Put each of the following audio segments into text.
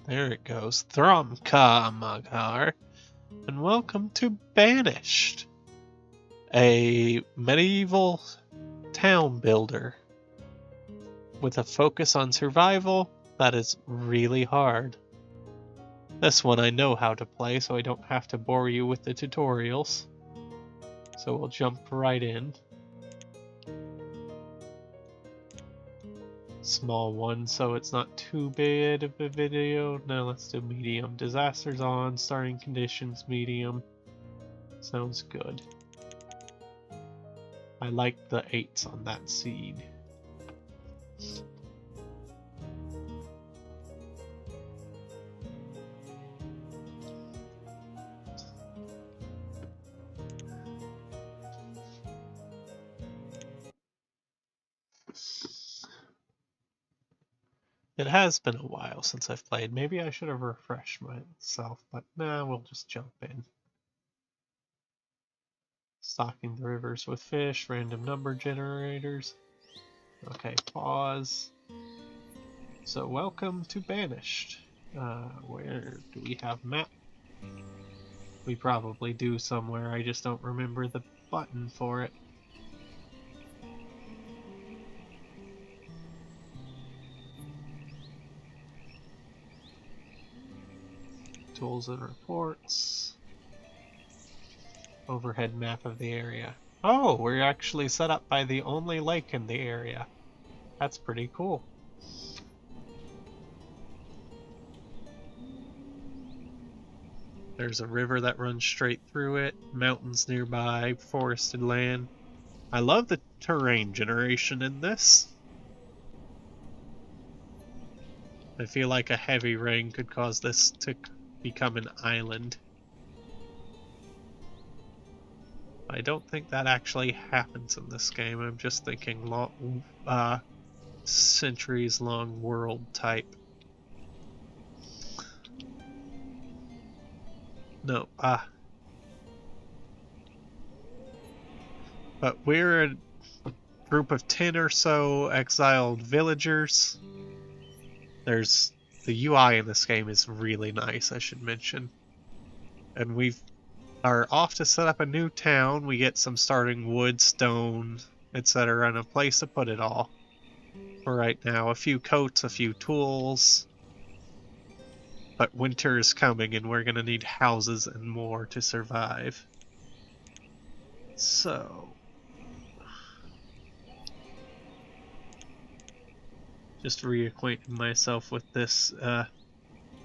There it goes. Thromkamagar. And welcome to Banished, a medieval town builder with a focus on survival that is really hard. This one I know how to play, so I don't have to bore you with the tutorials. So we'll jump right in. Small one, so it's not too bad of a video. Now let's do medium. Disasters on, starting conditions medium. Sounds good. I like the 8s on that seed. It has been a while since I've played. Maybe I should have refreshed myself, but nah, we'll just jump in. Stocking the rivers with fish, random number generators. Okay, pause. So welcome to Banished. Where do we have map? We probably do somewhere, I just don't remember the button for it. Tools and reports. Overhead map of the area. Oh, we're actually set up by the only lake in the area. That's pretty cool. There's a river that runs straight through it, mountains nearby, forested land. I love the terrain generation in this. I feel like a heavy rain could cause this to become an island. I don't think that actually happens in this game. I'm just thinking centuries-long world type. No, but we're a group of 10 or so exiled villagers. There's the UI in this game is really nice, I should mention. And we are off to set up a new town. We get some starting wood, stone, etc., and a place to put it all. For right now, a few coats, a few tools. But winter is coming and we're gonna need houses and more to survive. So just reacquainting myself with this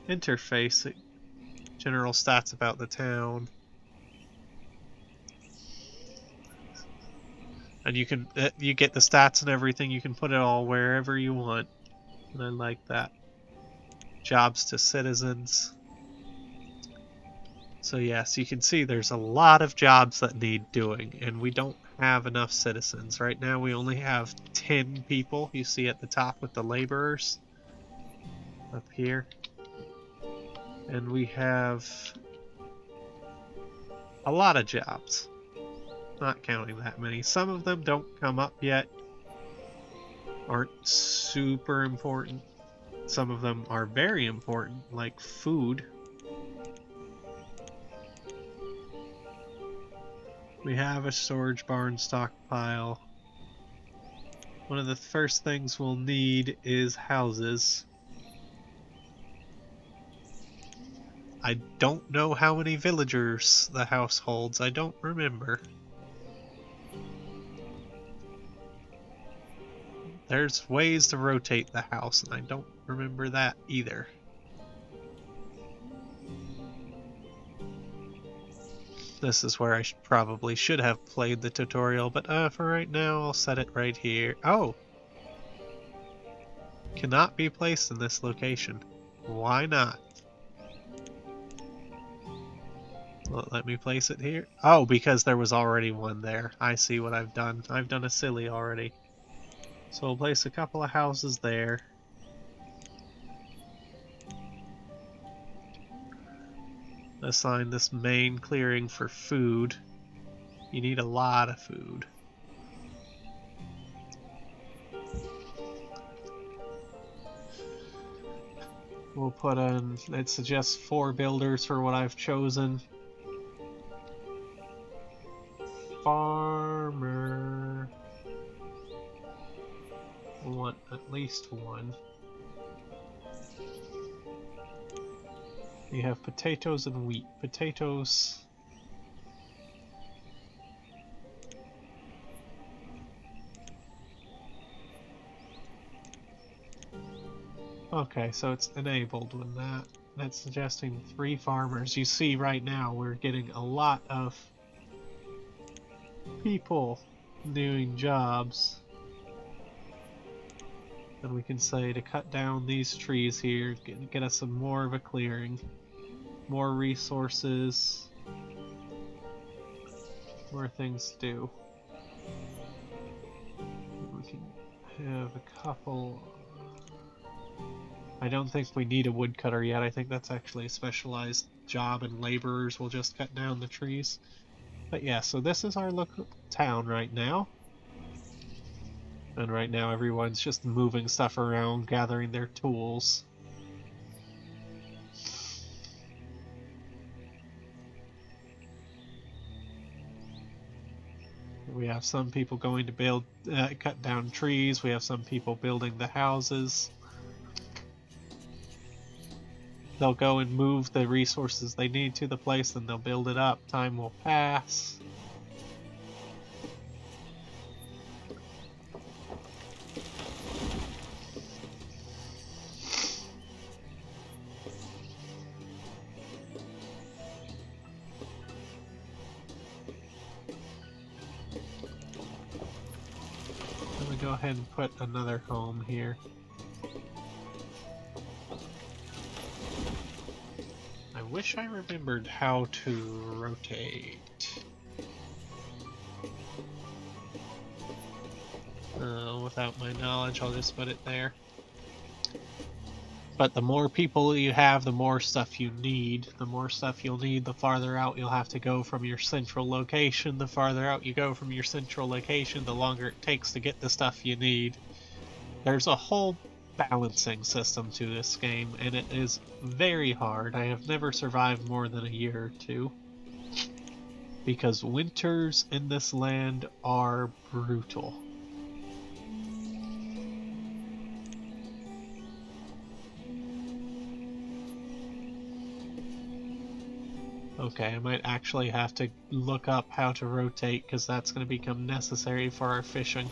interface. General stats about the town. And you can you get the stats and everything. You can put it all wherever you want. And I like that. Jobs to citizens. So yes, you can see there's a lot of jobs that need doing, and we don't have enough citizens. Right now we only have 10 people. You see at the top with the laborers up here. And we have a lot of jobs. Not counting that many. Some of them don't come up yet. Aren't super important. Some of them are very important, like food. We have a storage barn stockpile. One of the first things we'll need is houses. I don't know how many villagers the house holds. I don't remember. There's ways to rotate the house, and I don't remember that either. This is where I probably should have played the tutorial, but for right now I'll set it right here. Oh! Cannot be placed in this location. Why not? Let me place it here. Oh, because there was already one there. I see what I've done. I've done a silly already. So we'll place a couple of houses there. Assign this main clearing for food. You need a lot of food. We'll put in, it suggests 4 builders for what I've chosen. Farmer. We'll want at least 1. You have potatoes and wheat. Potatoes. Okay, so it's enabled when that's suggesting 3 farmers. You see right now we're getting a lot of people doing jobs. And we can say to cut down these trees here, get us some more of a clearing. More resources. More things to do. We can have a couple. I don't think we need a woodcutter yet. I think that's actually a specialized job and laborers will just cut down the trees. But yeah, so this is our local town right now. And right now everyone's just moving stuff around, gathering their tools. We have some people going to cut down trees. We have some people building the houses. They'll go and move the resources they need to the place, and they'll build it up. Time will pass. Let me go ahead and put another home here. I wish I remembered how to rotate. Without my knowledge, I'll just put it there. But the more people you have, the more stuff you need. The more stuff you'll need, the farther out you'll have to go from your central location. The farther out you go from your central location, the longer it takes to get the stuff you need. There's a whole balancing system to this game, and it is very hard. I have never survived more than a year or 2. Because winters in this land are brutal. Okay, I might actually have to look up how to rotate, because that's going to become necessary for our fishing.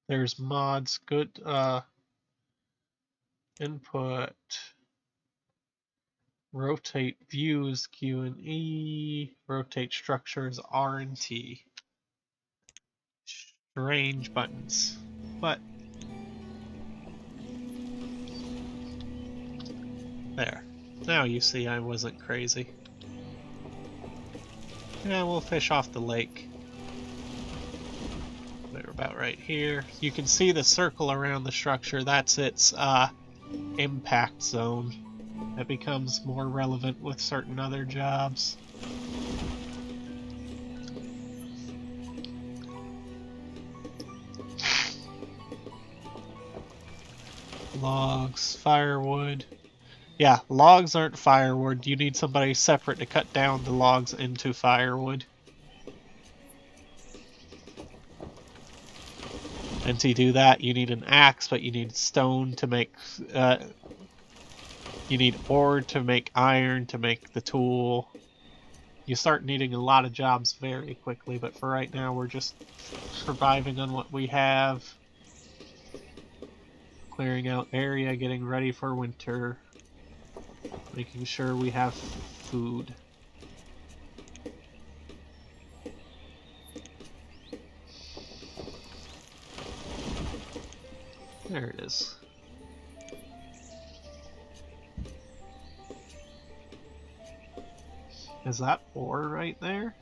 There's mods, good input, rotate views, Q and E, rotate structures, R and T. Strange buttons, but there. Now you see I wasn't crazy. Yeah, we'll fish off the lake. They're about right here. You can see the circle around the structure. That's its impact zone. That becomes more relevant with certain other jobs. Logs, firewood. Yeah, logs aren't firewood. You need somebody separate to cut down the logs into firewood. And to do that, you need an axe, but you need stone to make... you need ore to make iron to make the tool. You start needing a lot of jobs very quickly, but for right now, we're just surviving on what we have. Clearing out area, getting ready for winter. Making sure we have food. There it is. Is that ore right there?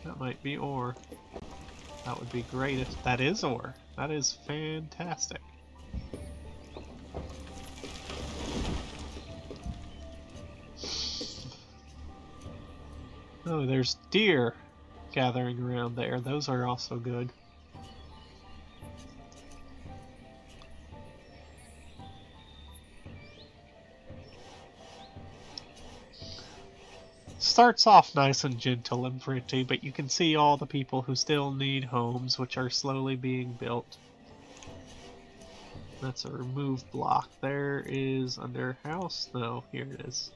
That might be ore. That would be great if that is ore. That is fantastic. Oh, there's deer gathering around there. Those are also good. Starts off nice and gentle and pretty, but you can see all the people who still need homes, which are slowly being built. That's a remove block. There is under house. No, here it is.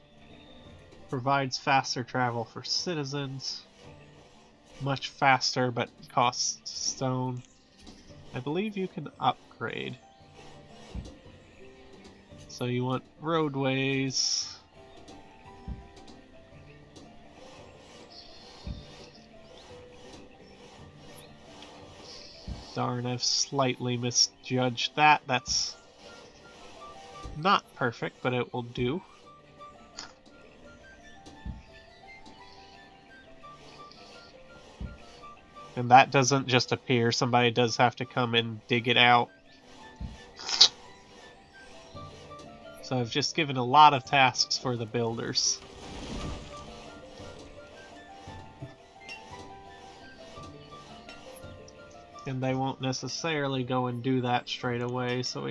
Provides faster travel for citizens. Much faster, but costs stone. I believe you can upgrade. So you want roadways. Darn, I've slightly misjudged that. That's not perfect, but it will do. And that doesn't just appear. Somebody does have to come and dig it out. So I've just given a lot of tasks for the builders. And they won't necessarily go and do that straight away. So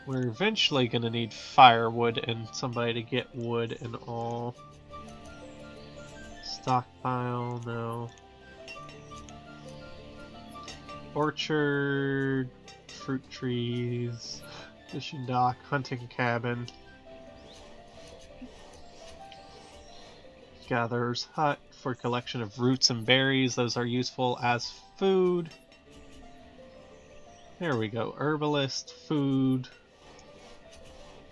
we're eventually going to need firewood and somebody to get wood and all. Stockpile, no. Orchard, fruit trees, fishing dock, hunting cabin. Gatherer's hut for collection of roots and berries. Those are useful as food. There we go. Herbalist, food.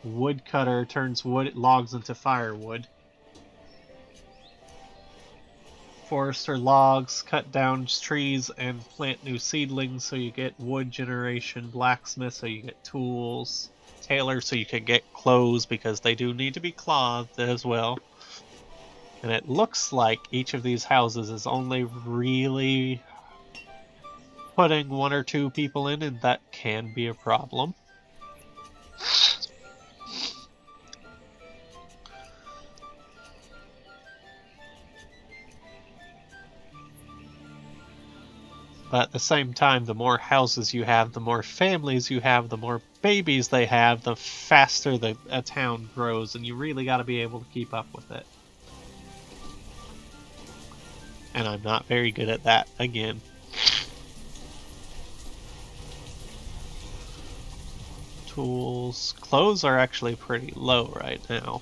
Woodcutter turns logs into firewood. Forester logs, cut down trees and plant new seedlings so you get wood generation. Blacksmith so you get tools. Tailor so you can get clothes because they do need to be clothed as well. And it looks like each of these houses is only really putting 1 or 2 people in, and that can be a problem. But at the same time, the more houses you have, the more families you have, the more babies they have, the faster a town grows, and you really got to be able to keep up with it. And I'm not very good at that, again. Tools. Clothes are actually pretty low right now.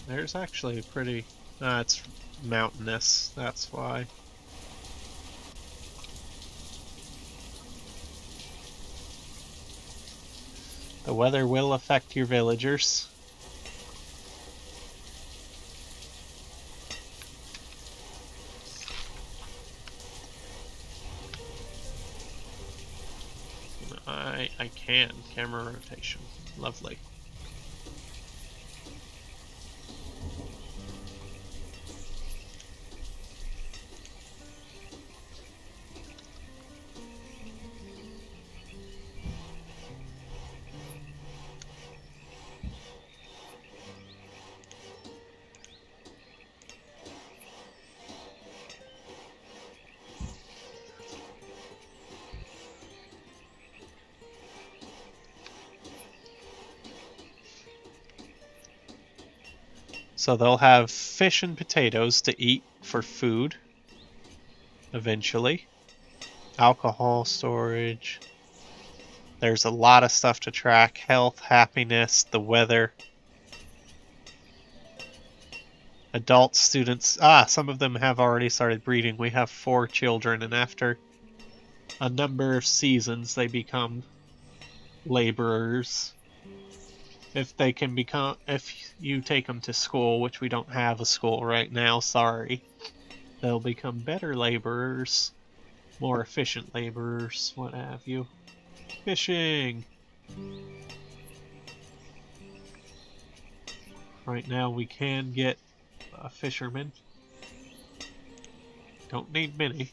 There's actually pretty... it's mountainous, that's why. The weather will affect your villagers. I can. Camera rotation. Lovely. So they'll have fish and potatoes to eat for food, eventually. Alcohol storage. There's a lot of stuff to track. Health, happiness, the weather. Adult students. Some of them have already started breeding. We have 4 children, and after a number of seasons, they become laborers. If you take them to school, which we don't have a school right now, sorry, they'll become better laborers. more efficient laborers, what have you. Fishing! Right now we can get a fisherman. Don't need many.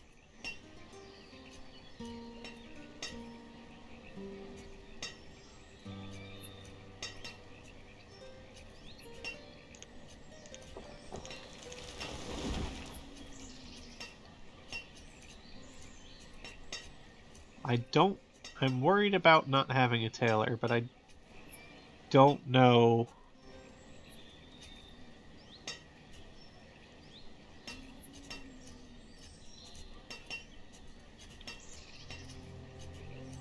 I'm worried about not having a tailor, but I don't know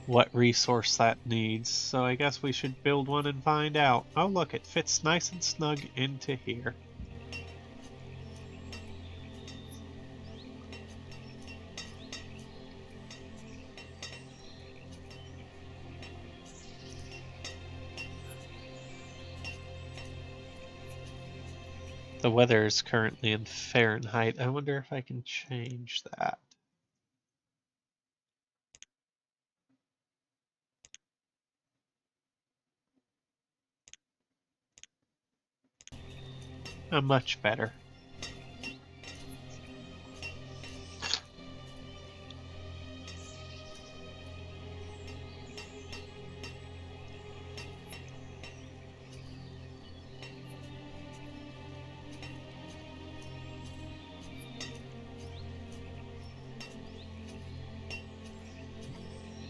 what resource that needs, so I guess we should build one and find out. Oh look, it fits nice and snug into here. The weather is currently in Fahrenheit. I wonder if I can change that. Much better.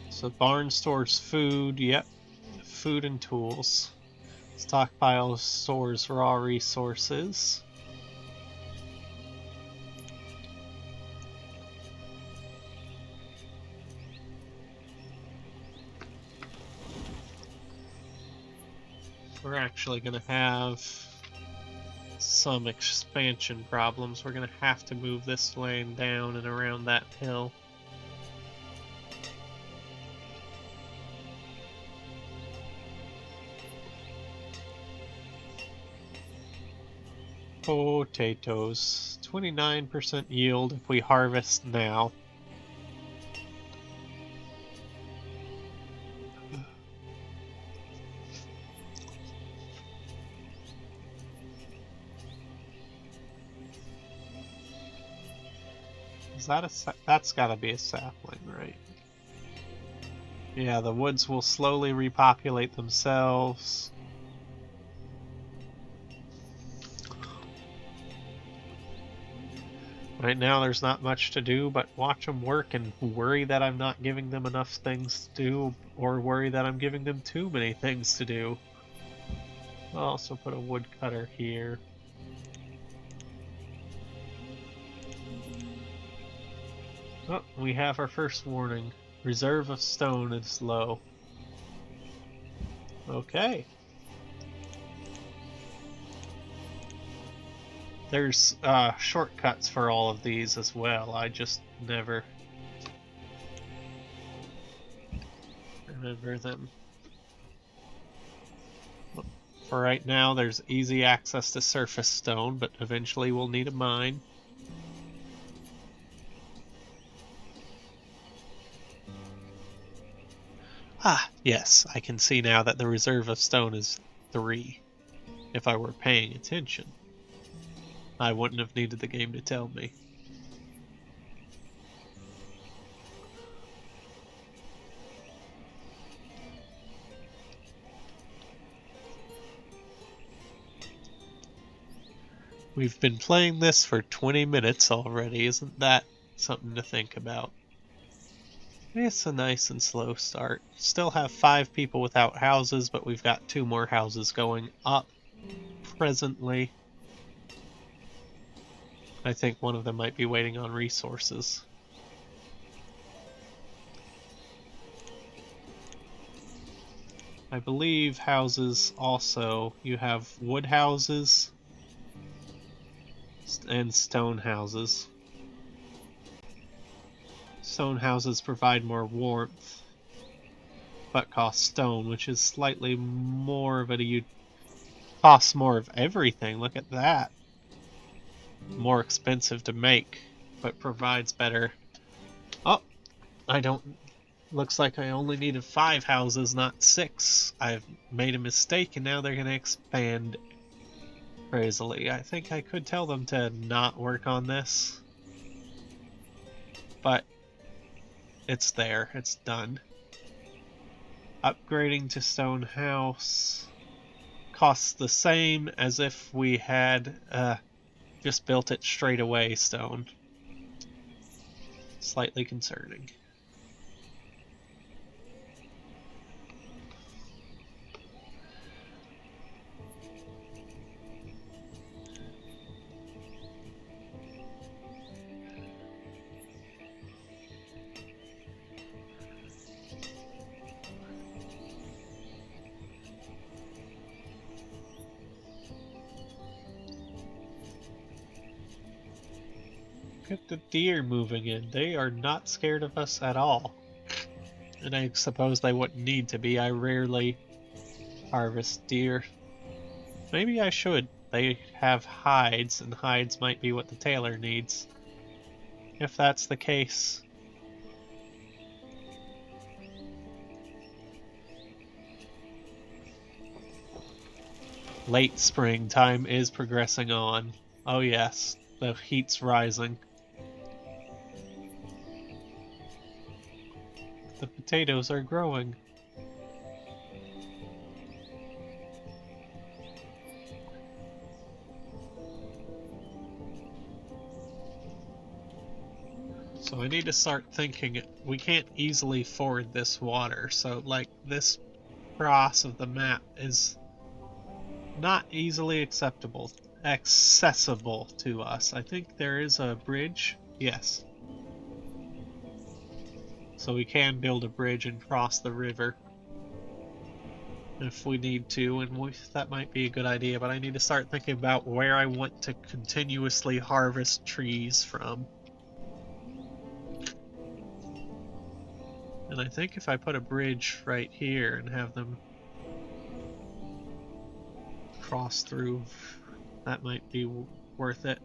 So barn stores food, yep, food and tools. Stockpile stores raw resources. We're actually going to have some expansion problems. We're going to have to move this lane down and around that hill. Potatoes. 29% yield if we harvest now. Is that that's gotta be a sapling, right? Yeah, the woods will slowly repopulate themselves. Right now there's not much to do but watch them work and worry that I'm not giving them enough things to do, or worry that I'm giving them too many things to do. I'll also put a woodcutter here. Oh, we have our first warning. Reserve of stone is low. Okay. There's shortcuts for all of these as well. I just never remember them. For right now, there's easy access to surface stone, but eventually we'll need a mine. Ah, yes, I can see now that the reserve of stone is 3. If I were paying attention, I wouldn't have needed the game to tell me. We've been playing this for 20 minutes already, isn't that something to think about? It's a nice and slow start. Still have 5 people without houses, but we've got 2 more houses going up presently. I think one of them might be waiting on resources. I believe houses also, you have wood houses and stone houses. Stone houses provide more warmth, but cost stone, which is slightly more of a costs more of everything. Look at that. More expensive to make, but provides better. Oh, I don't... Looks like I only needed 5 houses, not 6. I've made a mistake and now they're gonna expand crazily. I think I could tell them to not work on this. But it's there. It's done. Upgrading to stone house costs the same as if we had just built it straight away stone. Slightly concerning. Look at the deer moving in. They are not scared of us at all. And I suppose they wouldn't need to be. I rarely harvest deer. Maybe I should. They have hides, and hides might be what the tailor needs. If that's the case. Late springtime is progressing on. Oh yes, the heat's rising. The potatoes are growing. So I need to start thinking, we can't easily ford this water, so like this cross of the map is not easily accessible to us. I think there is a bridge. Yes. So we can build a bridge and cross the river if we need to, and that might be a good idea, but I need to start thinking about where I want to continuously harvest trees from. And I think if I put a bridge right here and have them cross through, that might be worth it.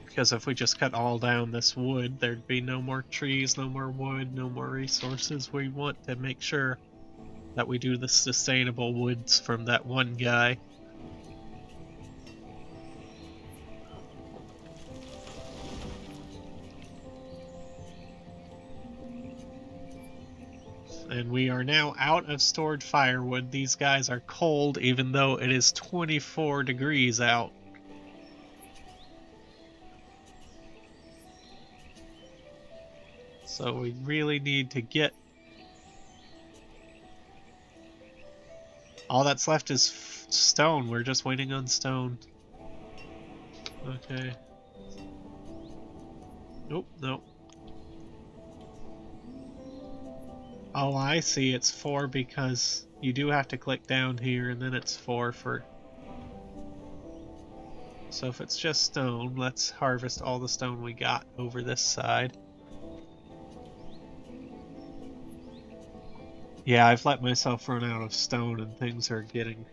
Because if we just cut all down this wood, there'd be no more trees, no more wood, no more resources. We want to make sure that we do the sustainable woods from that one guy. And we are now out of stored firewood. These guys are cold even though it is 24 degrees out. So we really need to get... All that's left is stone. We're just waiting on stone. Okay. Nope, nope. Oh, I see. It's 4 because you do have to click down here, and then it's 4 for... So if it's just stone, let's harvest all the stone we got over this side. Yeah, I've let myself run out of stone, and things are getting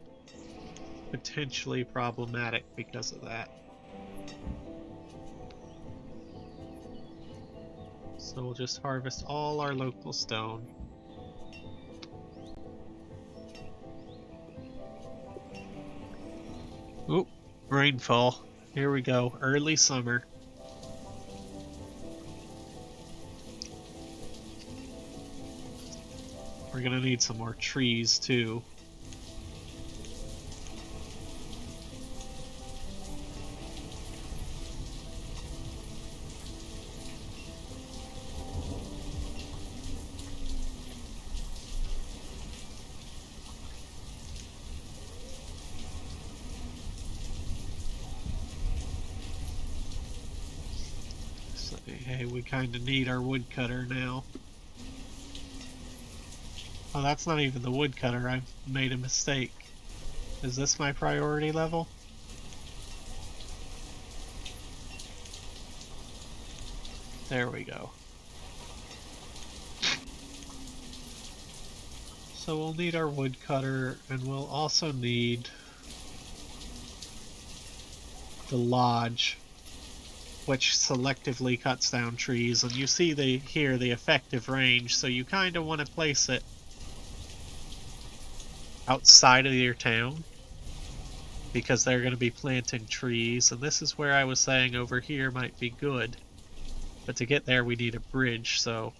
potentially problematic because of that. So we'll just harvest all our local stone. Oop, rainfall. Here we go, early summer. We're gonna need some more trees too. So, hey, we kind of need our woodcutter now. Oh, that's not even the woodcutter. I've made a mistake. Is this my priority level? There we go. So we'll need our woodcutter, and we'll also need the lodge, which selectively cuts down trees. And you see here the effective range, so you kind of want to place it outside of your town, because they're going to be planting trees. And this is where I was saying over here might be good. But to get there we need a bridge, so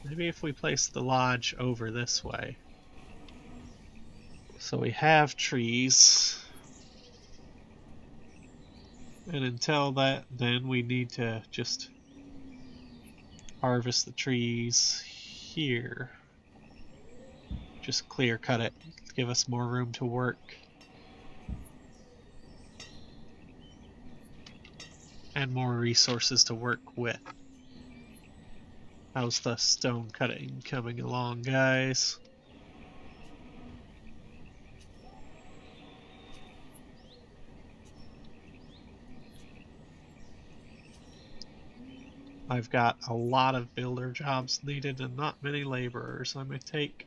maybe if we place the lodge over this way. So we have trees. And until then we need to just harvest the trees here. Just clear cut it, give us more room to work. And more resources to work with. How's the stone cutting coming along, guys? I've got a lot of builder jobs needed and not many laborers. I'm going to take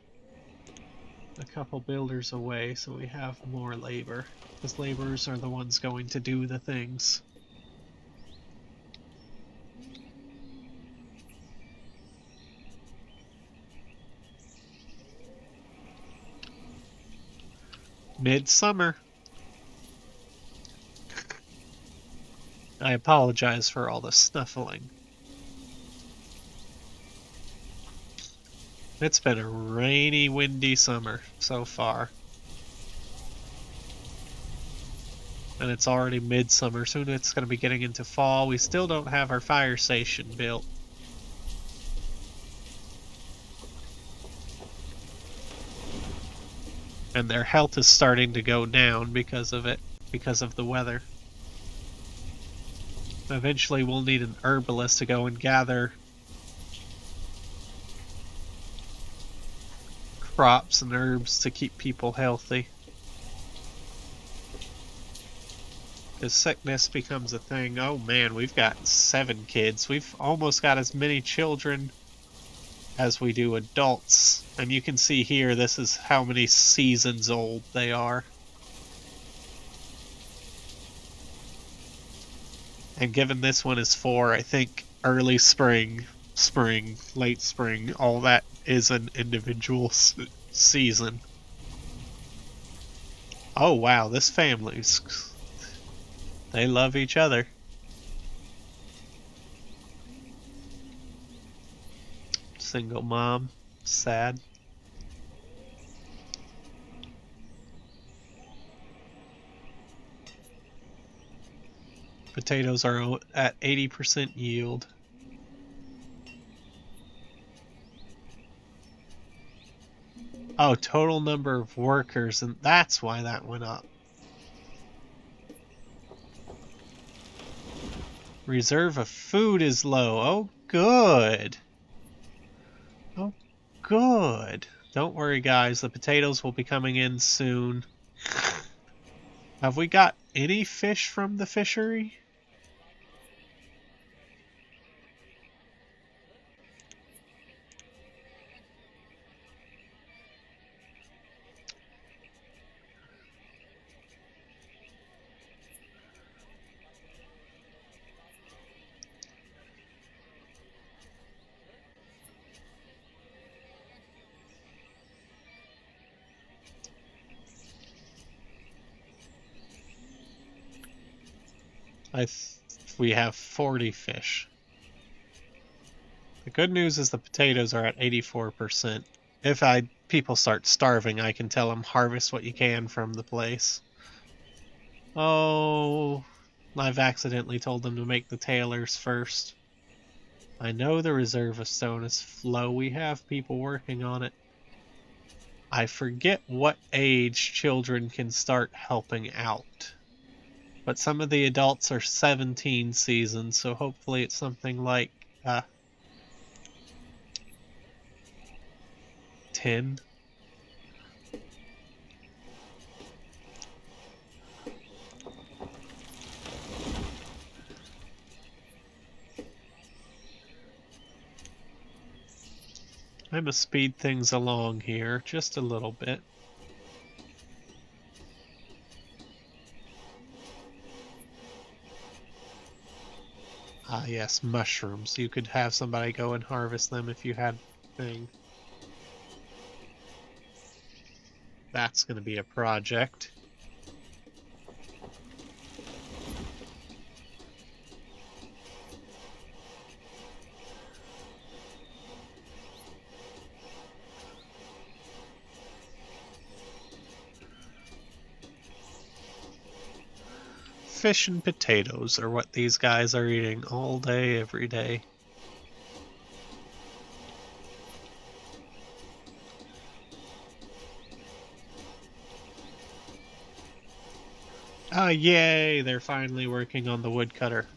a couple builders away so we have more labor, because laborers are the ones going to do the things. Midsummer. I apologize for all the snuffling. It's been a rainy, windy summer so far. And it's already midsummer. Soon it's going to be getting into fall. We still don't have our fire station built. And their health is starting to go down because of it, because of the weather. Eventually we'll need an herbalist to go and gather crops and herbs to keep people healthy. Because sickness becomes a thing. Oh man, we've got 7 kids. We've almost got as many children as we do adults. And you can see here, this is how many seasons old they are. And given this one is 4, I think early spring, late spring, all that is an individual season. Oh wow, this family's... they love each other. Single mom, sad. Potatoes are at 80% yield. Oh, total number of workers, and that's why that went up. Reserve of food is low. Oh, good. Oh, good. Don't worry, guys. The potatoes will be coming in soon. Have we got any fish from the fishery? We have 40 fish. The good news is the potatoes are at 84%. If people start starving, I can tell them harvest what you can from the place. Oh, I've accidentally told them to make the tailors first. I know the reserve of stone is low. We have people working on it. I forget what age children can start helping out. But some of the adults are 17 seasons, so hopefully it's something like 10. I'm gonna speed things along here just a little bit. Ah, yes, mushrooms. You could have somebody go and harvest them if you had a thing. That's gonna be a project. Fish and potatoes are what these guys are eating all day, every day. Ah, yay! They're finally working on the woodcutter.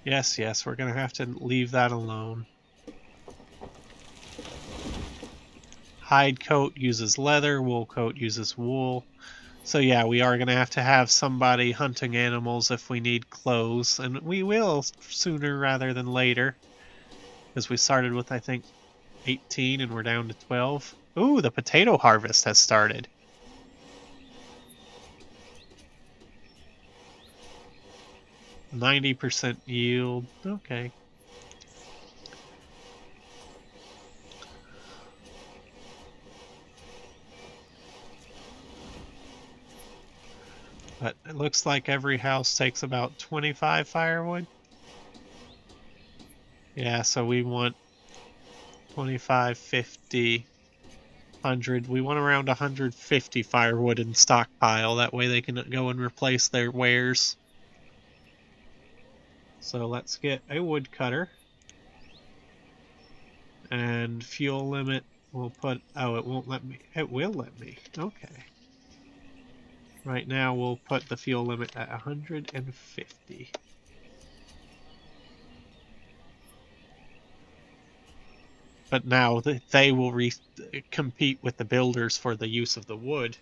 Yes, yes, we're gonna have to leave that alone. Hide coat uses leather, wool coat uses wool. So yeah, we are gonna have to have somebody hunting animals if we need clothes, and we will sooner rather than later. Because we started with, I think, 18 and we're down to 12. Ooh, the potato harvest has started. 90% yield. Okay. But it looks like every house takes about 25 firewood. Yeah, so we want 25, 50, 100. We want around 150 firewood in stockpile. That way they can go and replace their wares. So let's get a woodcutter. And fuel limit, we'll put... Oh, it won't let me. It will let me. Okay. Right now, we'll put the fuel limit at 150. But now they will compete with the builders for the use of the wood,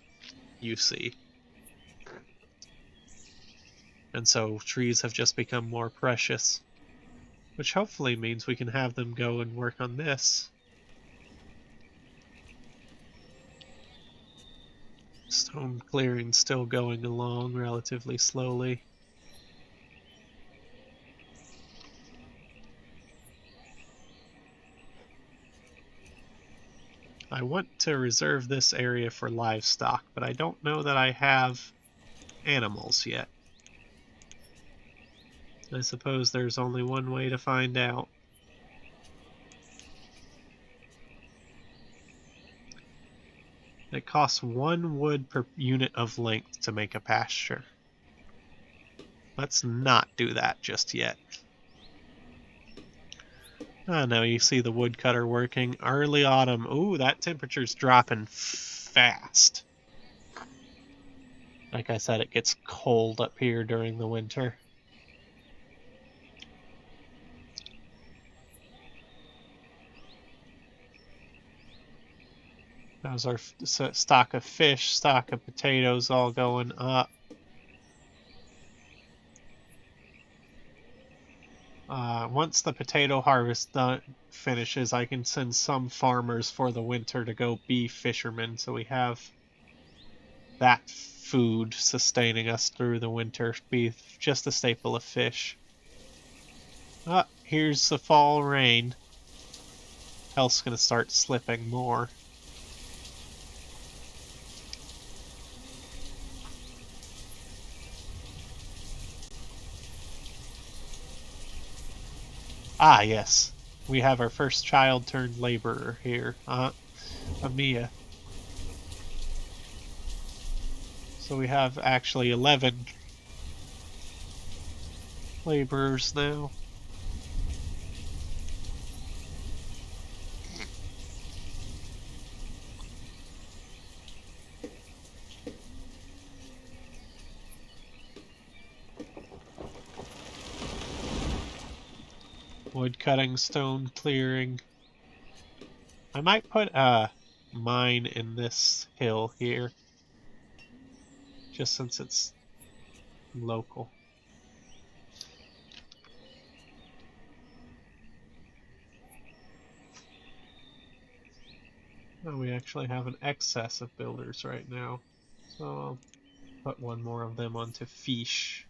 you see. And so trees have just become more precious. Which hopefully means we can have them go and work on this. Stone clearing still going along relatively slowly. I want to reserve this area for livestock, but I don't know that I have animals yet. I suppose there's only one way to find out. It costs 1 wood per unit of length to make a pasture. Let's not do that just yet. Oh no, you see the woodcutter working. Early autumn. Ooh, that temperature's dropping fast. Like I said, it gets cold up here during the winter. How's our stock of fish, stock of potatoes all going up? Once the potato harvest finishes, I can send some farmers for the winter to go be fishermen, so we have that food sustaining us through the winter. Be just a staple of fish. Ah, here's the fall rain. Health's gonna start slipping more. Ah, yes. We have our first child turned laborer here. Amia. So we have actually 11 laborers now. Wood cutting, stone clearing. I might put a mine in this hill here. Just since it's local. Oh, we actually have an excess of builders right now. So I'll put one more of them onto fish.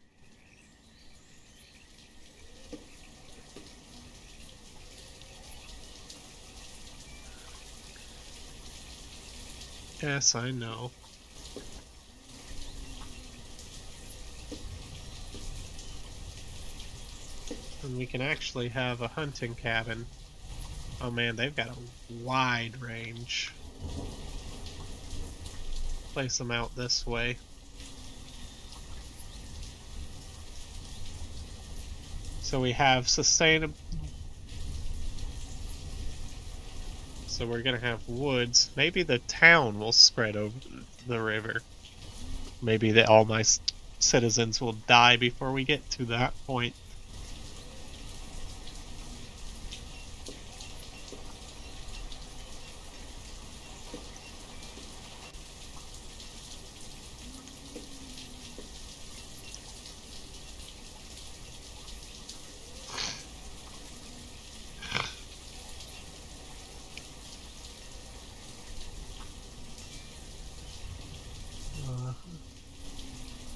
Yes, I know. And we can actually have a hunting cabin. Oh man, they've got a wide range. Place them out this way. So we have sustainable. So we're gonna have woods. Maybe the town will spread over the river. Maybe all my citizens will die before we get to that point.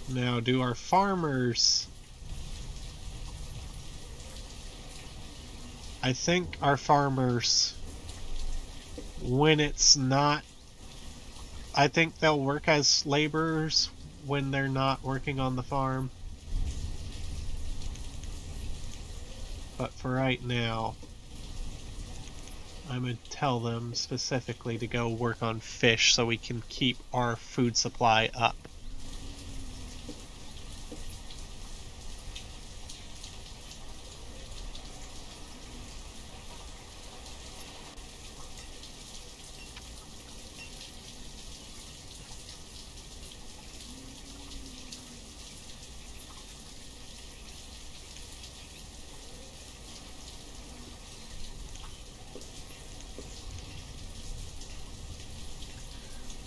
Now, do our farmers... I think our farmers, when it's not... I think they'll work as laborers when they're not working on the farm. But for right now, I'm going to tell them specifically to go work on fish so we can keep our food supply up.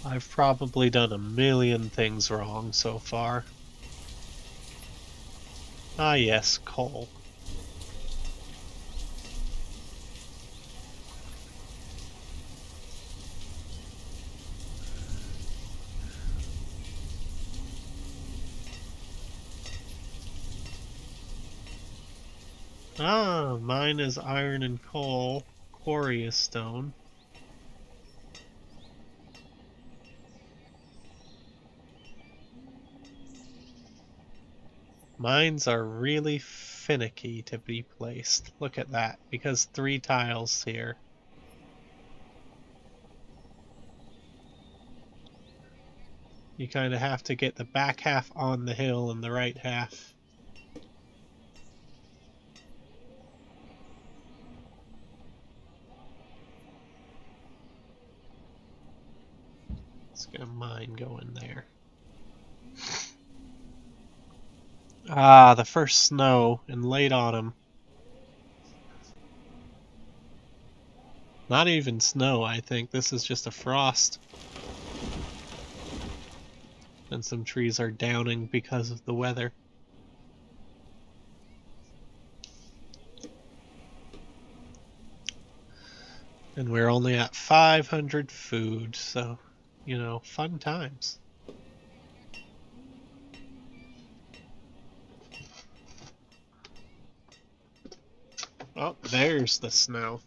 I've probably done a million things wrong so far. Ah yes, coal. Ah, mine is iron and coal. Quarry is stone. Mines are really finicky to be placed. Look at that, because 3 tiles here. You kind of have to get the back half on the hill and the right half. Let's get a mine going there. Ah, the first snow in late autumn. Not even snow, I think. This is just a frost. And some trees are downing because of the weather. And we're only at 500 food, so, you know, fun times. Oh, there's the snow.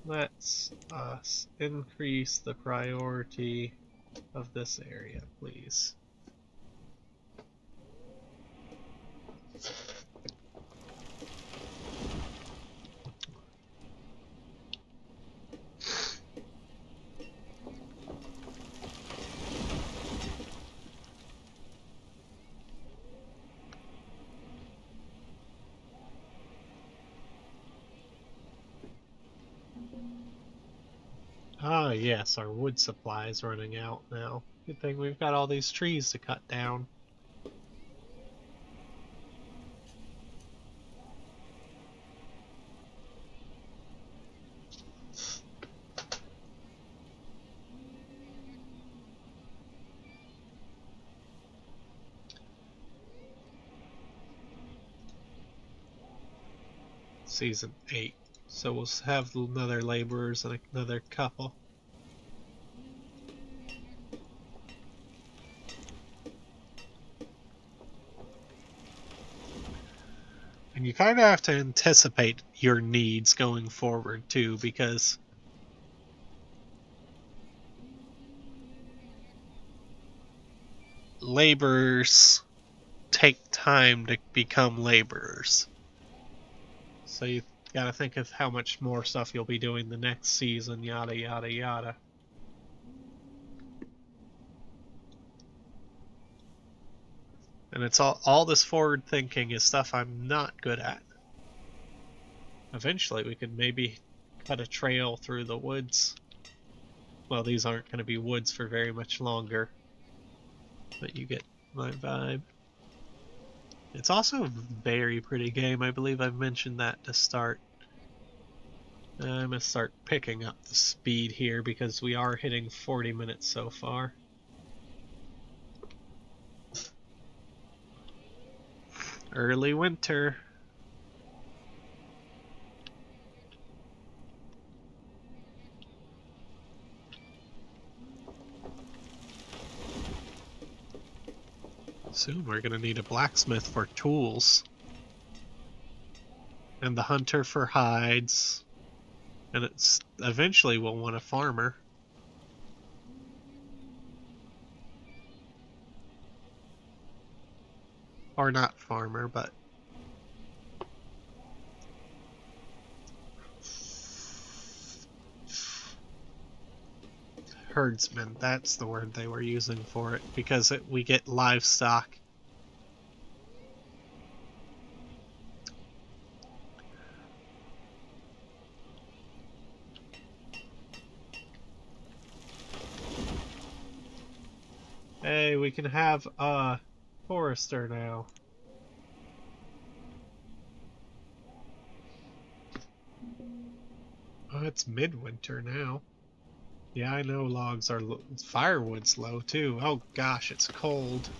Let's increase the priority of this area, please. Ah, yes, our wood supply is running out now. Good thing we've got all these trees to cut down. Season 8. So we'll have another laborers and another couple. And you kind of have to anticipate your needs going forward too, because laborers take time to become laborers. So you gotta think of how much more stuff you'll be doing the next season, yada yada yada. And it's all this forward thinking is stuff I'm not good at. Eventually we could maybe cut a trail through the woods. Well, these aren't going to be woods for very much longer, but you get my vibe. It's also a very pretty game. I believe I've mentioned that to start. I'm going to start picking up the speed here because we are hitting 40 minutes so far. Early winter. Soon we're going to need a blacksmith for tools. And the hunter for hides. And it's eventually we'll want a farmer. Or not farmer, but herdsman, that's the word they were using for it, because we get livestock. Hey, we can have a forester now. Oh, it's midwinter now. Yeah, I know logs are low. Firewood's low too. Oh gosh, it's cold.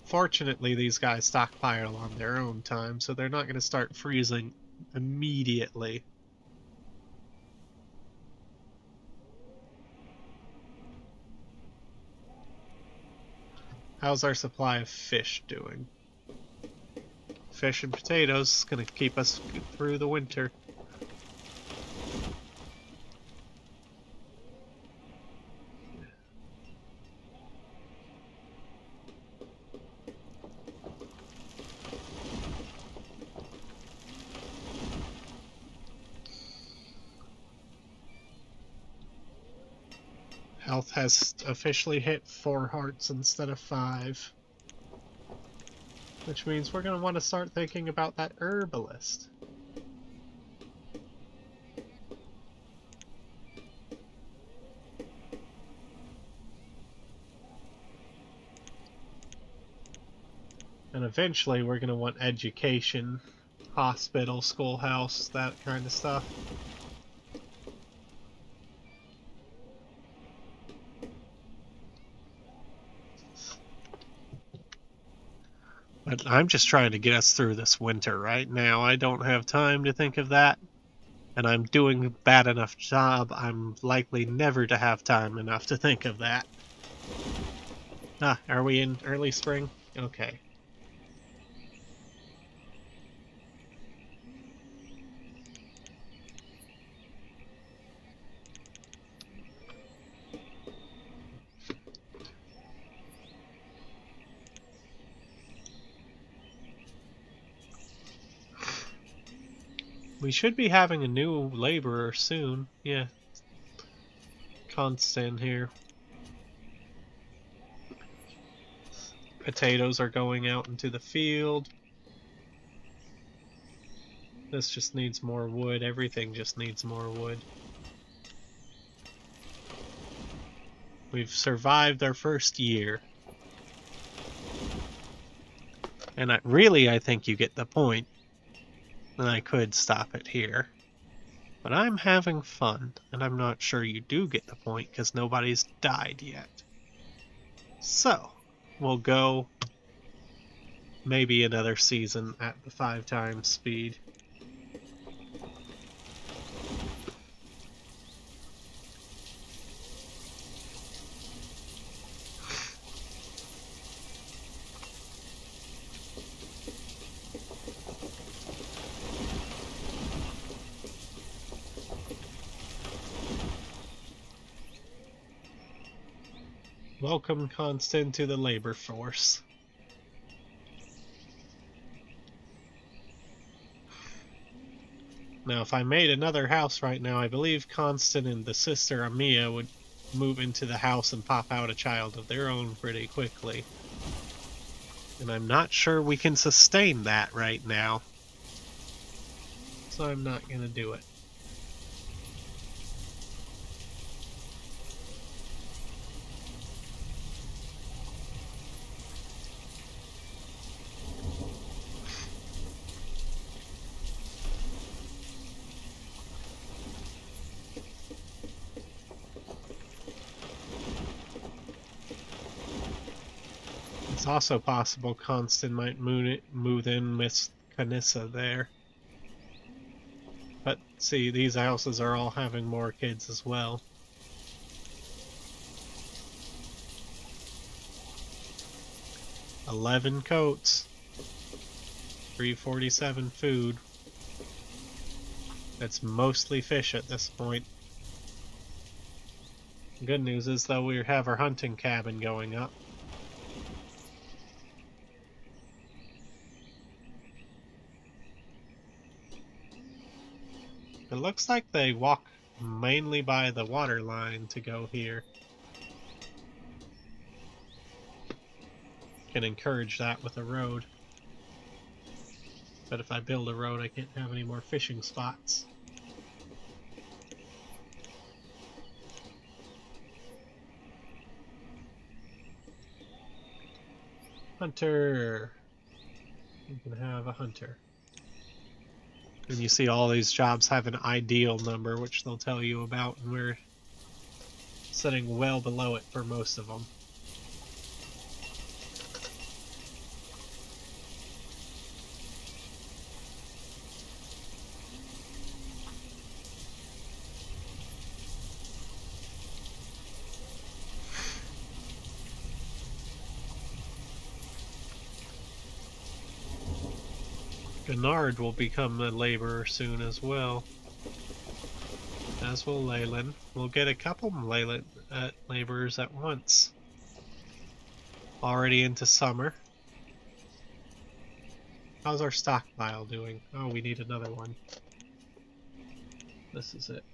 Fortunately, these guys stockpile on their own time, so they're not going to start freezing immediately. How's our supply of fish doing? Fish and potatoes is going to keep us through the winter. Health has officially hit 4 hearts instead of 5. Which means we're going to want to start thinking about that herbalist. And eventually we're going to want education, hospital, schoolhouse, that kind of stuff. But I'm just trying to get us through this winter right now. I don't have time to think of that. And I'm doing a bad enough job, I'm likely never to have time enough to think of that. Ah, are we in early spring? Okay. We should be having a new laborer soon. Yeah. Constant here. Potatoes are going out into the field. This just needs more wood. Everything just needs more wood. We've survived our first year. And I think you get the point. And I could stop it here. But I'm having fun, and I'm not sure you do get the point because nobody's died yet. So, we'll go maybe another season at the 5 times speed. Welcome, Constant, to the labor force. Now, if I made another house right now, I believe Constant and the sister Amia would move into the house and pop out a child of their own pretty quickly. And I'm not sure we can sustain that right now. So I'm not going to do it. It's also possible Constant might move in with Kanissa there. But see, these houses are all having more kids as well. $11 coats. $3.47 food. That's mostly fish at this point. The good news is, though, we have our hunting cabin going up. It looks like they walk mainly by the water line to go here. Can encourage that with a road. But if I build a road, I can't have any more fishing spots. Hunter! You can have a hunter. And you see all these jobs have an ideal number, which they'll tell you about, and we're sitting well below it for most of them. Gennard will become a laborer soon as well. As will Leyland. We'll get a couple laborers at once. Already into summer. How's our stockpile doing? Oh, we need another one. This is it.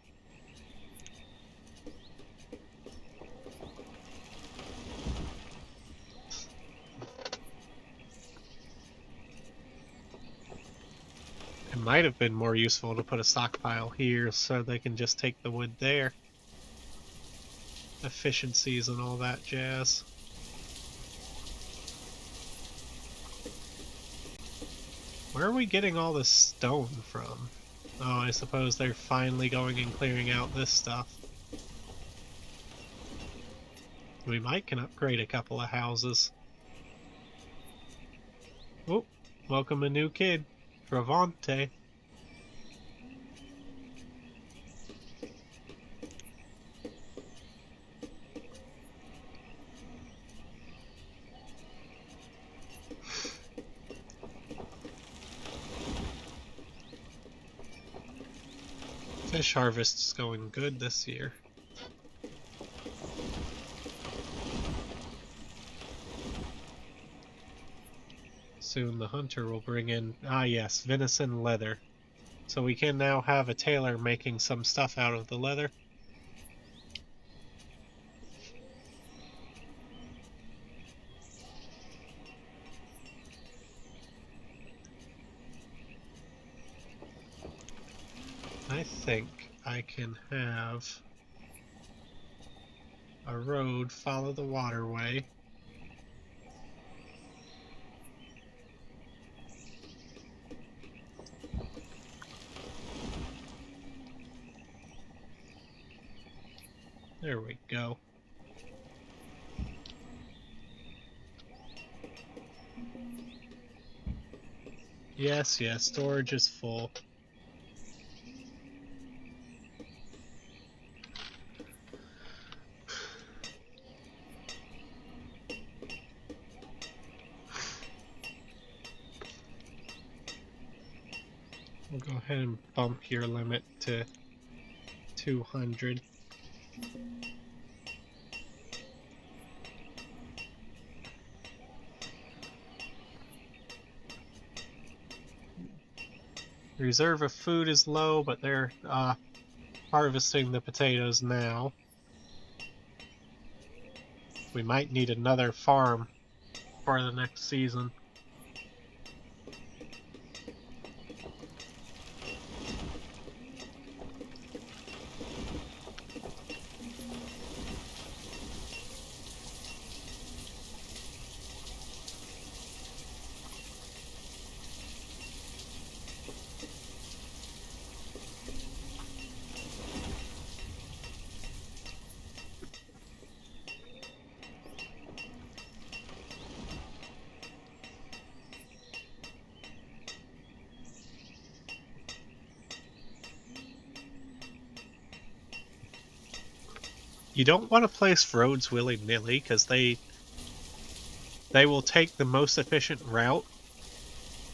It might have been more useful to put a stockpile here so they can just take the wood there. Efficiencies and all that jazz. Where are we getting all this stone from? Oh, I suppose they're finally going and clearing out this stuff. We can upgrade a couple of houses. Oh, welcome a new kid. Travante. Fish harvest is going good this year. Soon the hunter will bring in, yes, venison leather. So we can now have a tailor making some stuff out of the leather. I think I can have a road follow the waterway. There we go. Yes, yes, storage is full. We'll go ahead and bump your limit to 200. Reserve of food is low, but they're harvesting the potatoes now. We might need another farm for the next season. You don't want to place roads willy-nilly, because they will take the most efficient route,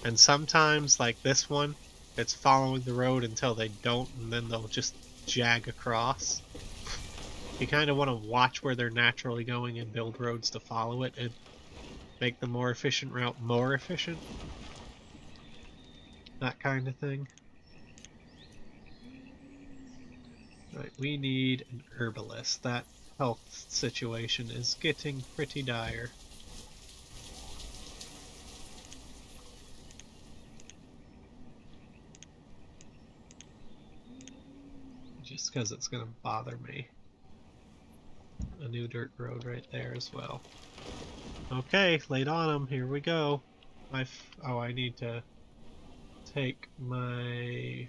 and sometimes, like this one, it's following the road until they don't, and then they'll just jag across. You kind of want to watch where they're naturally going and build roads to follow it and make the more efficient route more efficient. That kind of thing. Right, we need an herbalist. That health situation is getting pretty dire. Just because it's going to bother me. A new dirt road right there as well. Okay, laid on them. Here we go. Oh, I need to take my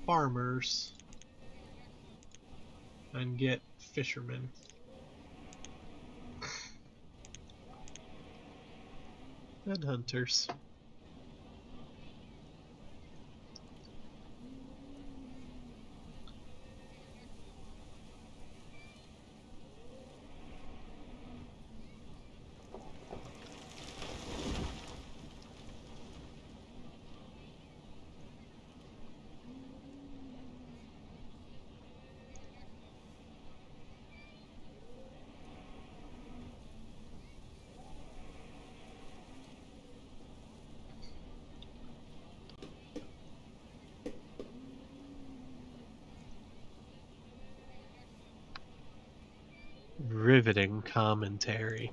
farmers and get fishermen. And hunters. Riveting commentary.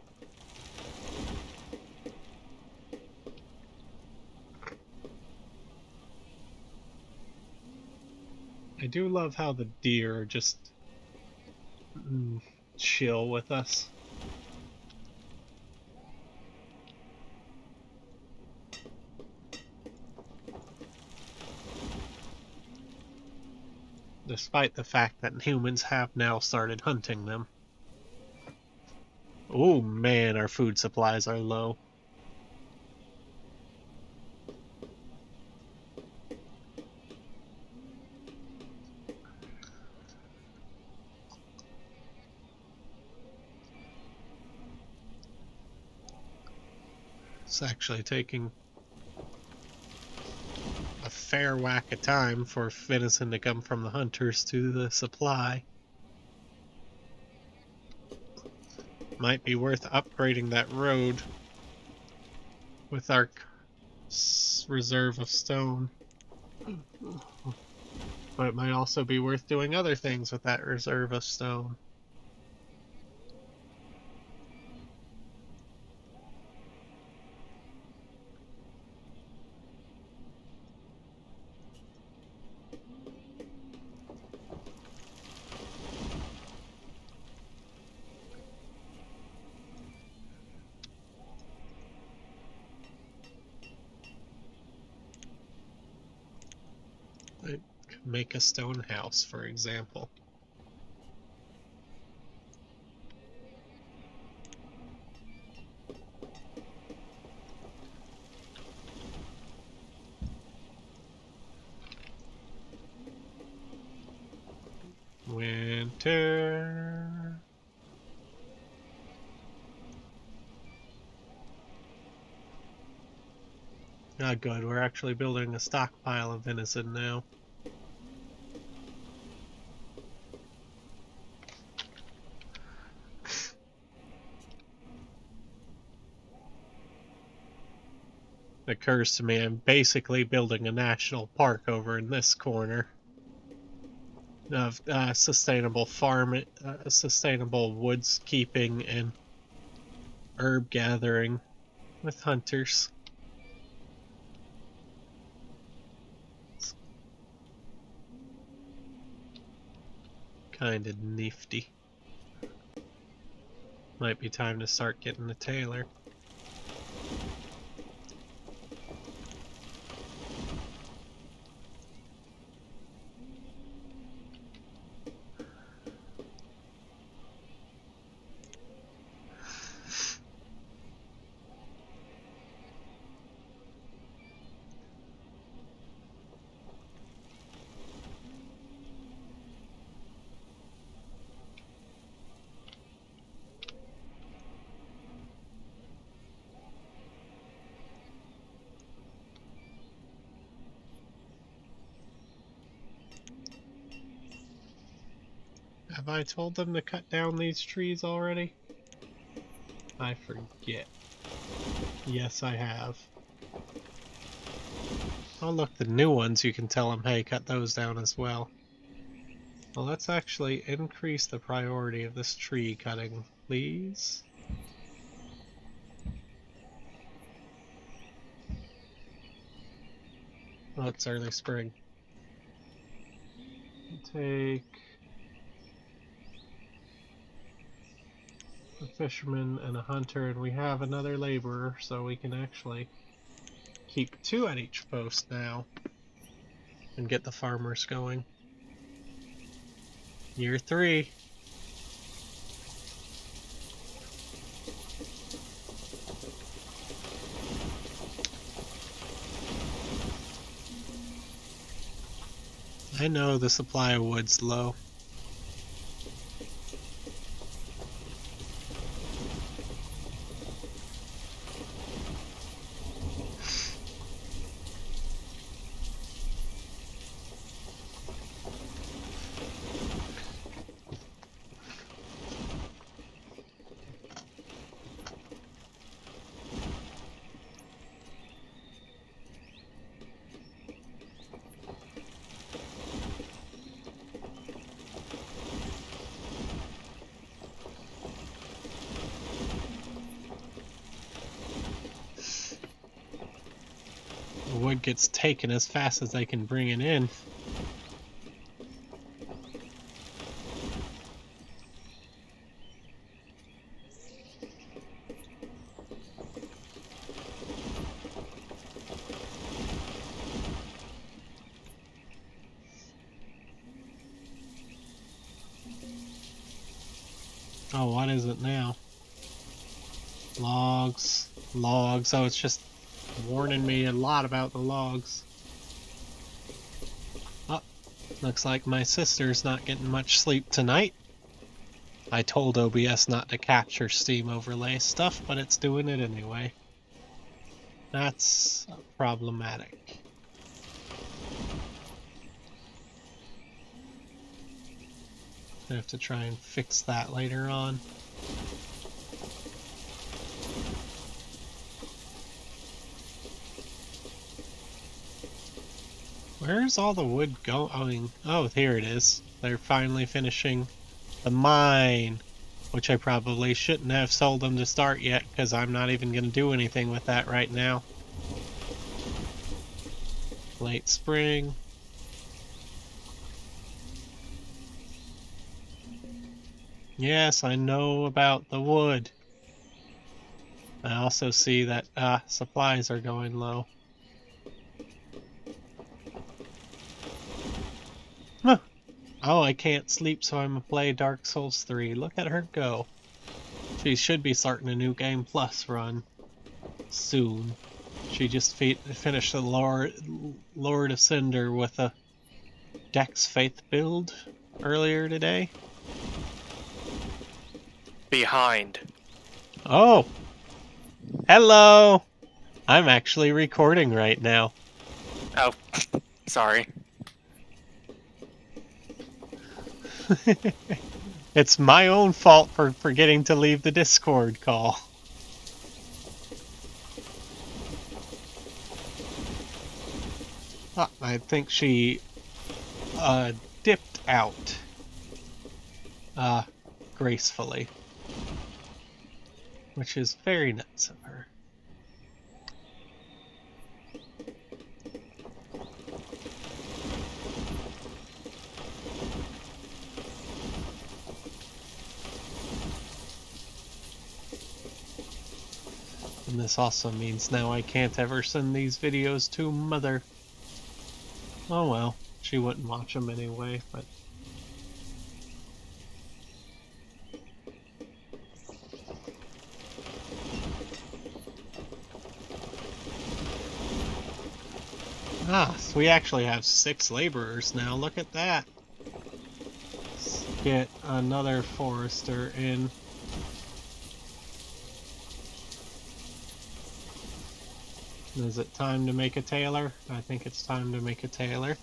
I do love how the deer just chill with us. Despite the fact that humans have now started hunting them. Oh man, our food supplies are low. It's actually taking a fair whack of time for venison to come from the hunters to the supply. Might be worth upgrading that road with our reserve of stone. But it might also be worth doing other things with that reserve of stone. Make a stone house, for example. Hunter. Ah, good. We're actually building a stockpile of venison now. It occurs to me I'm basically building a national park over in this corner of sustainable farming, sustainable woods keeping, and herb gathering with hunters. It's kind of nifty. Might be time to start getting a tailor. Have I told them to cut down these trees already? I forget. Yes, I have. Oh look, the new ones, you can tell them, hey, cut those down as well. Well, let's actually increase the priority of this tree cutting, please. Oh, it's early spring. Take a fisherman and a hunter, and we have another laborer, so we can actually keep 2 at each post now and get the farmers going. Year 3. I know the supply of wood's low. Wood gets taken as fast as they can bring it in. Oh, what is it now? Logs. Logs. Oh, it's just warning me a lot about the logs. Oh, looks like my sister's not getting much sleep tonight. I told OBS not to capture Steam overlay stuff, but it's doing it anyway. That's problematic. I have to try and fix that later on. Where's all the wood going? Oh, here it is. They're finally finishing the mine, which I probably shouldn't have told them to start yet, because I'm not even going to do anything with that right now. Late spring. Yes, I know about the wood. I also see that supplies are going low. Huh. Oh, I can't sleep, so I'm gonna play Dark Souls 3. Look at her go. She should be starting a new Game Plus run soon. She just finished the Lord of Cinder with a Dex Faith build earlier today. Behind. Oh! Hello! I'm actually recording right now. Oh, sorry. It's my own fault for forgetting to leave the Discord call. I think she dipped out gracefully, which is very nice of her. And this also means now I can't ever send these videos to Mother. Oh well, she wouldn't watch them anyway, but... Ah, so we actually have 6 laborers now, look at that! Let's get another forester in. Is it time to make a tailor? I think it's time to make a tailor.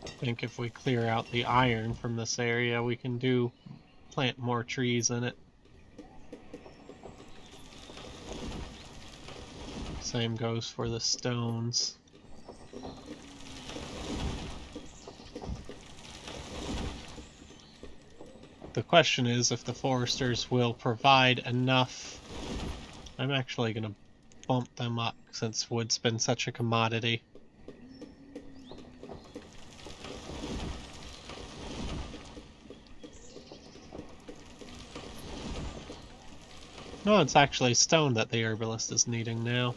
I think if we clear out the iron from this area, we can plant more trees in it. Same goes for the stones. The question is if the foresters will provide enough. I'm actually going to bump them up since wood's been such a commodity. No, it's actually stone that the herbalist is needing now.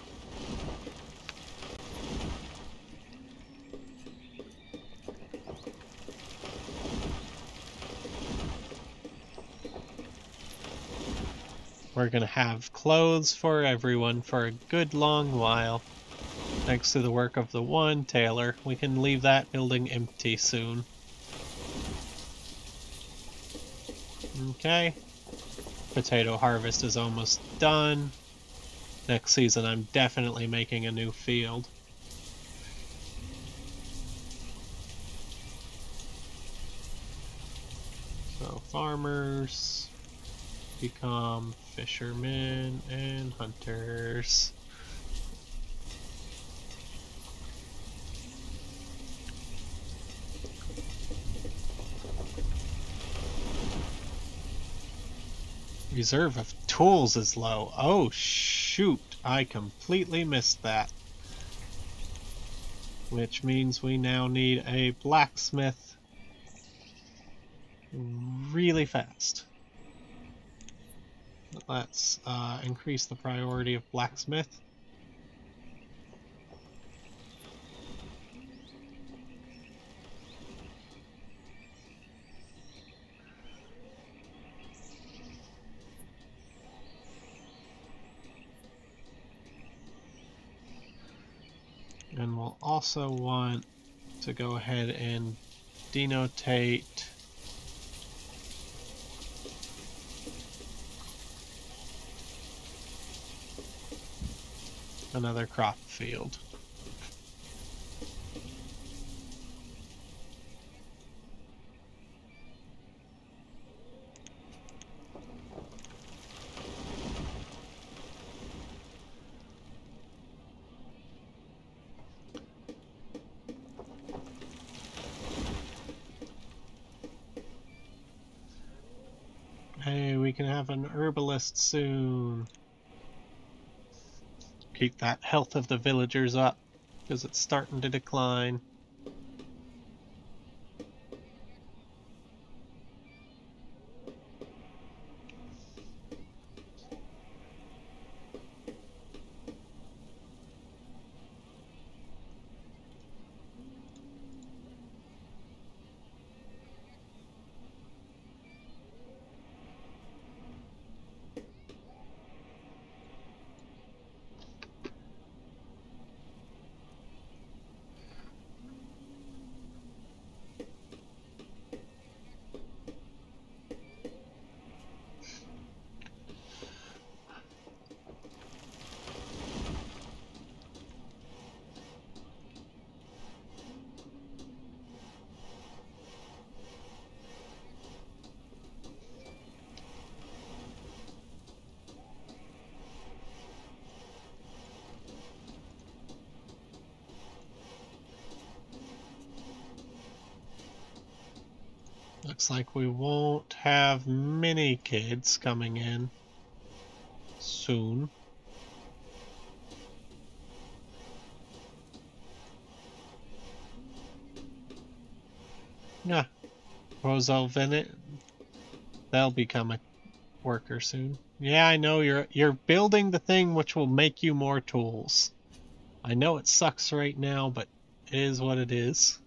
We're gonna have clothes for everyone for a good long while. Thanks to the work of the one tailor, we can leave that building empty soon. Okay. Potato harvest is almost done. Next season I'm definitely making a new field. So farmers become fishermen and hunters. Reserve of tools is low. Oh shoot, I completely missed that. Which means we now need a blacksmith really fast. Let's increase the priority of blacksmith. And we'll also want to go ahead and denotate another crop field. Hey, we can have an herbalist soon. Keep that health of the villagers up, because it's starting to decline. Looks like we won't have many kids coming in soon. Yeah, Roselle Bennett, they'll become a worker soon. Yeah, I know you're building the thing which will make you more tools. I know it sucks right now, but it is what it is.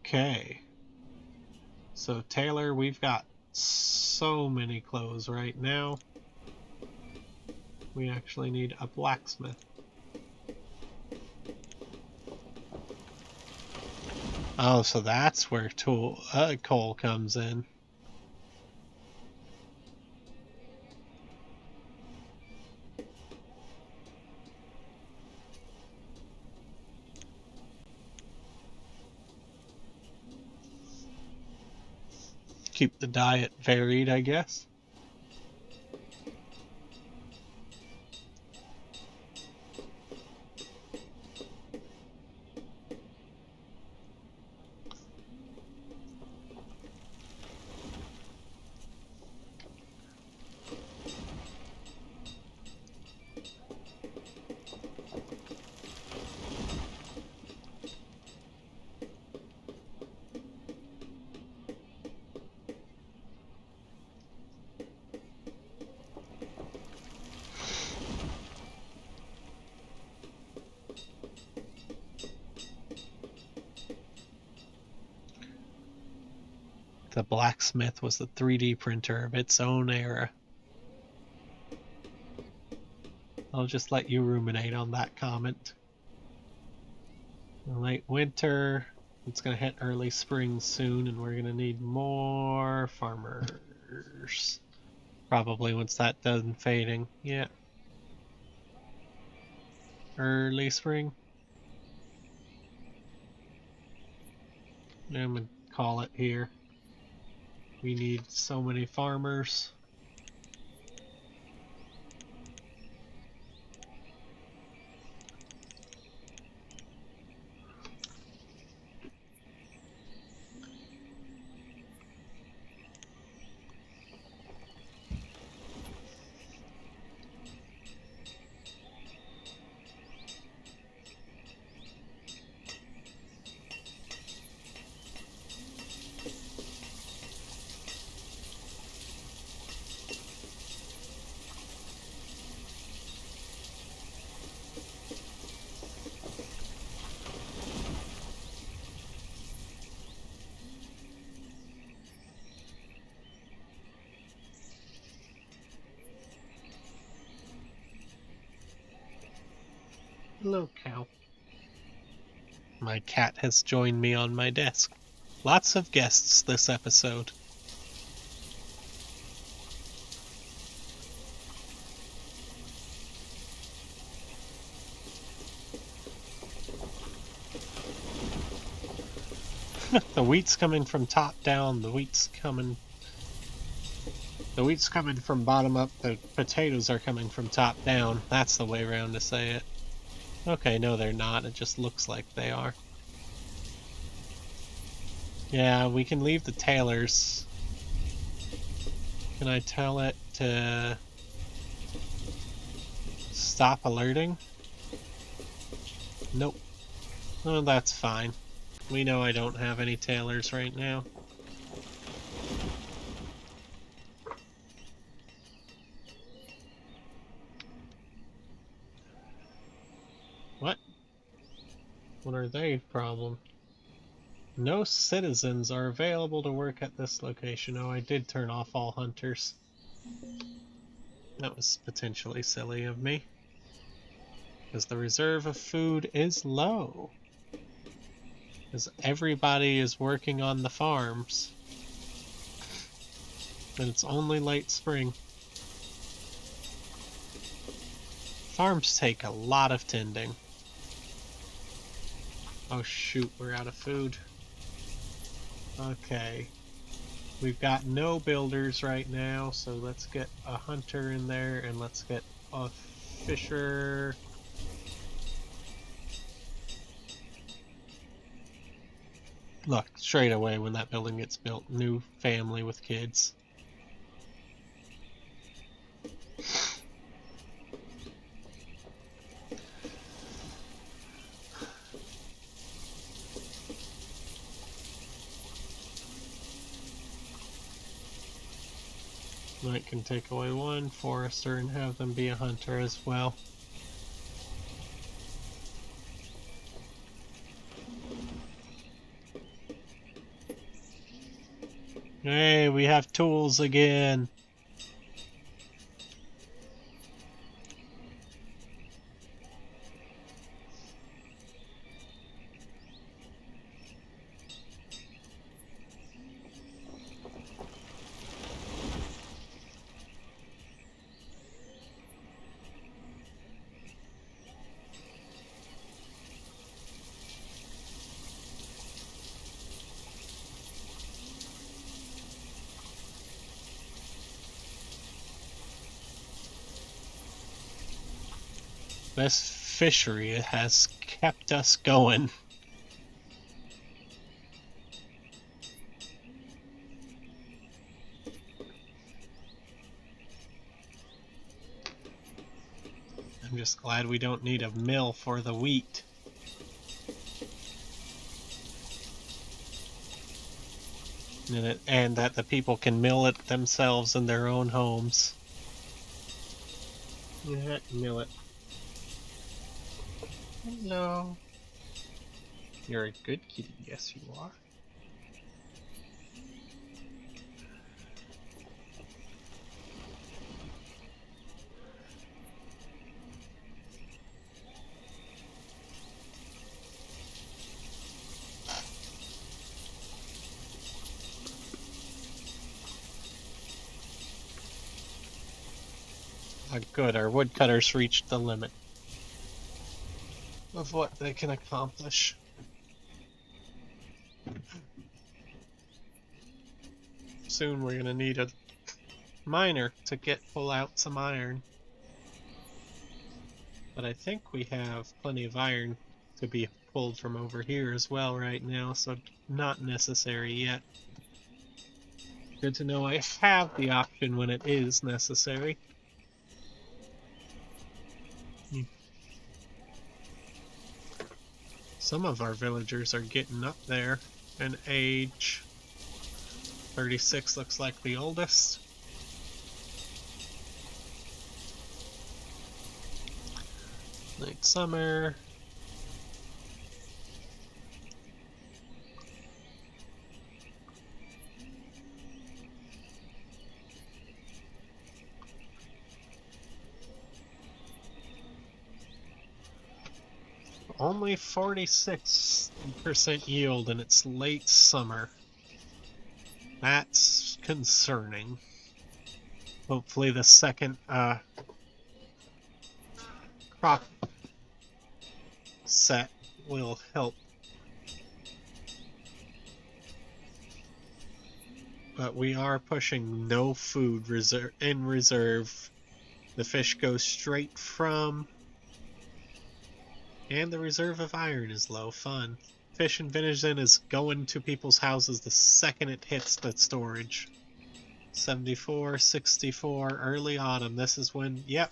Okay. So Taylor, we've got so many clothes right now. We actually need a blacksmith. Oh, so that's where coal comes in. Keep the diet varied, I guess. The blacksmith was the 3D printer of its own era. I'll just let you ruminate on that comment. Late winter, it's going to hit early spring soon, and we're going to need more farmers. Probably once that done fading. Yeah. Early spring. I'm going to call it here. We need so many farmers. Hello, cow. My cat has joined me on my desk. Lots of guests this episode. The wheat's coming from top down, the wheat's coming from bottom up, the potatoes are coming from top down. That's the way around to say it. Okay, no they're not, it just looks like they are. Yeah, we can leave the tailors. Can I tell it to stop alerting? Nope. Oh, that's fine. We know I don't have any tailors right now. What? What are they problem? No citizens are available to work at this location. Oh, I did turn off all hunters. That was potentially silly of me. Because the reserve of food is low. Because everybody is working on the farms. And it's only late spring. Farms take a lot of tending. Oh shoot, we're out of food. Okay. We've got no builders right now, so let's get a hunter in there and let's get a fisher. Look, straight away when that building gets built, new family with kids. Knight can take away one forester and have them be a hunter as well. Hey, we have tools again. This fishery has kept us going. I'm just glad we don't need a mill for the wheat. And that the people can mill it themselves in their own homes. Yeah, mill it. Hello. You're a good kitty, yes you are. Good, our woodcutters reached the limit of what they can accomplish. Soon we're gonna need a miner to pull out some iron. But I think we have plenty of iron to be pulled from over here as well right now, so not necessary yet. Good to know I have the option when it is necessary. Some of our villagers are getting up there in age. 36 looks like the oldest. Late summer. Only 46% yield and it's late summer. That's concerning. Hopefully the second crop set will help. But we are pushing no food in reserve. The fish go straight from, and the reserve of iron is low. Fun. Fish and venison is going to people's houses the second it hits the storage. 74, 64, early autumn. This is when, yep.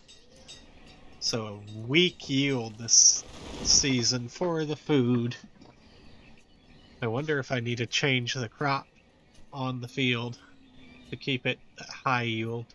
So a weak yield this season for the food. I wonder if I need to change the crop on the field to keep it at high yield.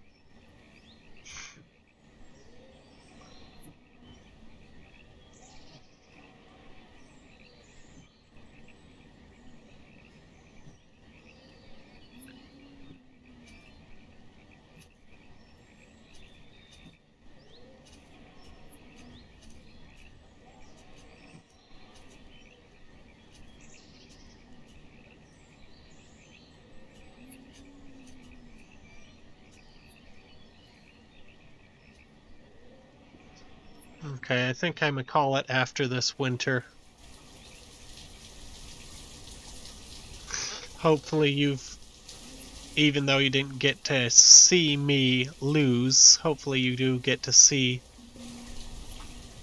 Okay, I think I'm gonna call it after this winter. Hopefully you've even though you didn't get to see me lose, hopefully you do get to see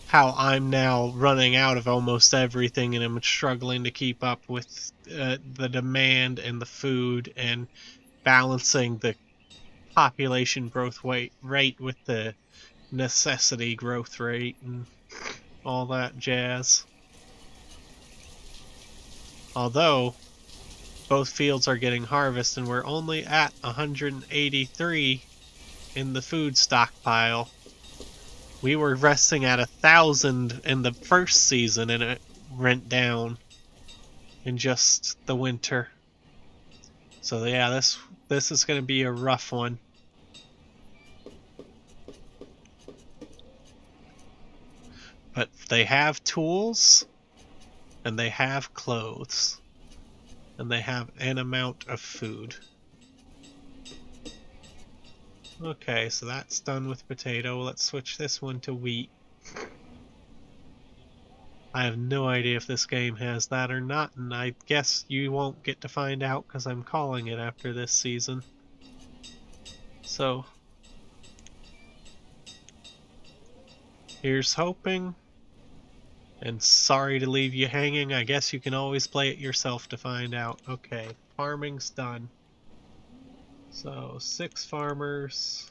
how I'm now running out of almost everything and I'm struggling to keep up with the demand and the food and balancing the population growth rate with the necessity growth rate and all that jazz. Although both fields are getting harvest and we're only at 183 in the food stockpile. We were resting at 1,000 in the first season and it went down in just the winter. So yeah, this is going to be a rough one. But they have tools and they have clothes and they have an amount of food. Okay, so that's done with potato. Let's switch this one to wheat. I have no idea if this game has that or not, and I guess you won't get to find out because I'm calling it after this season. So, here's hoping. And sorry to leave you hanging. I guess you can always play it yourself to find out. Okay, farming's done. So, 6 farmers.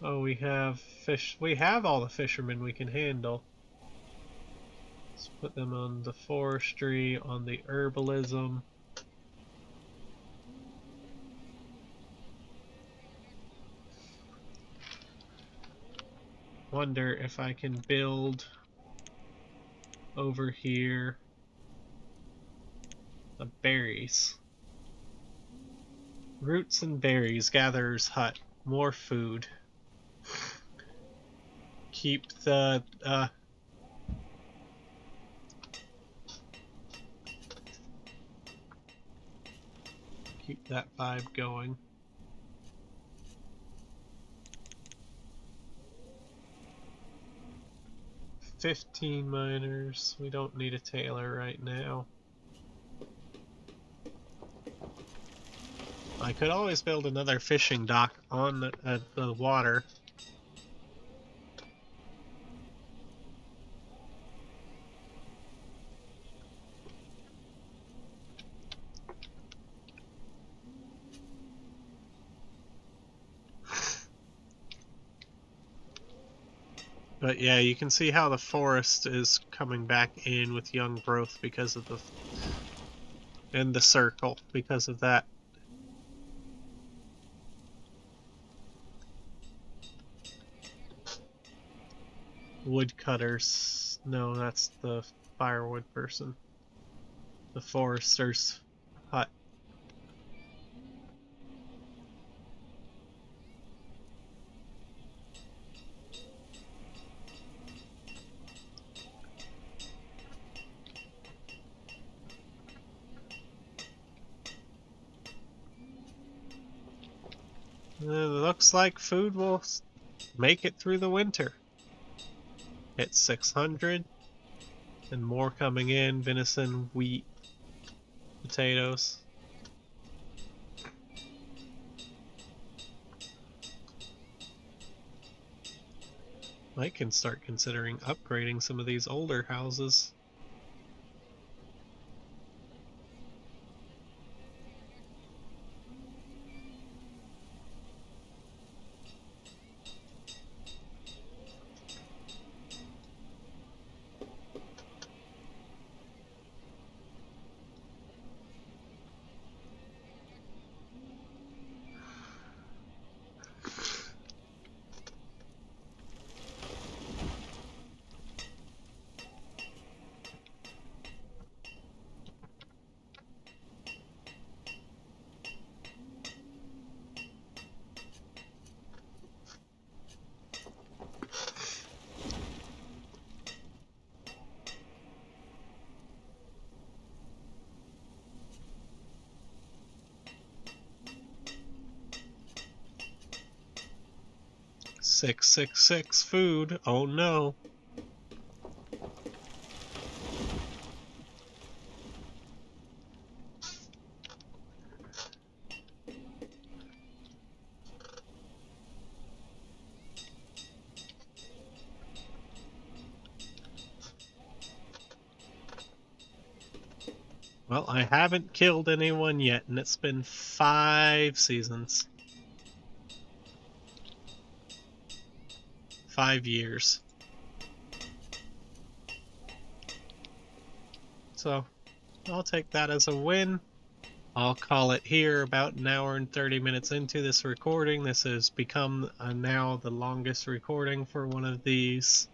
Oh, we have fish. We have all the fishermen we can handle. Let's put them on the forestry, on the herbalism. Wonder if I can build over here the berries. Roots and berries, gatherer's hut, more food. Keep the keep that vibe going. 15 miners. We don't need a tailor right now. I could always build another fishing dock on the water. But yeah, you can see how the forest is coming back in with young growth because of and the circle because of that. Woodcutters. No, that's the firewood person. The forester's hut. It looks like food will make it through the winter. Hit 600 and more coming in. Venison, wheat, potatoes. I can start considering upgrading some of these older houses. "666 food, oh no." Well, I haven't killed anyone yet, and it's been 5 seasons. 5 years. So, I'll take that as a win. I'll call it here about an hour and 30 minutes into this recording. This has become now the longest recording for one of these.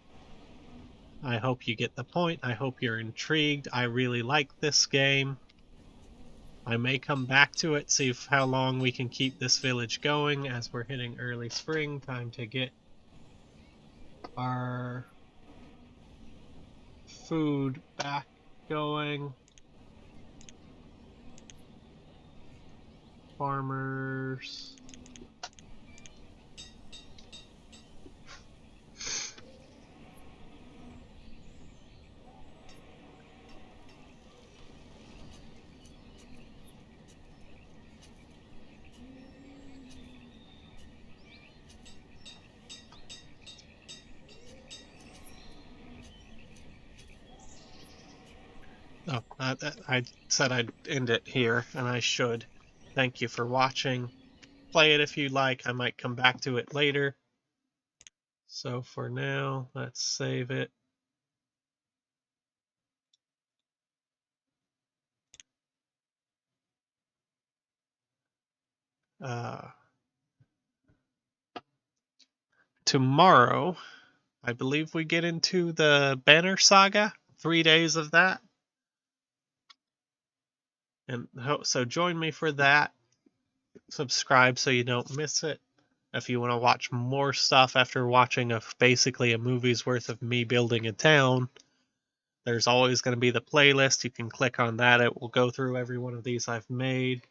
I hope you get the point. I hope you're intrigued. I really like this game. I may come back to it, see how long we can keep this village going as we're hitting early spring. Time to get our food back going. Farmers. Oh, I said I'd end it here, and I should. Thank you for watching. Play it if you like. I might come back to it later. So for now, let's save it. Tomorrow, I believe we get into the Banner Saga. 3 days of that. And so join me for that. Subscribe so you don't miss it. If you want to watch more stuff after watching basically a movie's worth of me building a town, there's always going to be the playlist. You can click on that. It will go through every one of these I've made.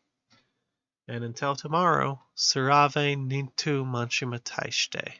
And until tomorrow, Surave Nintu Manchimatashte.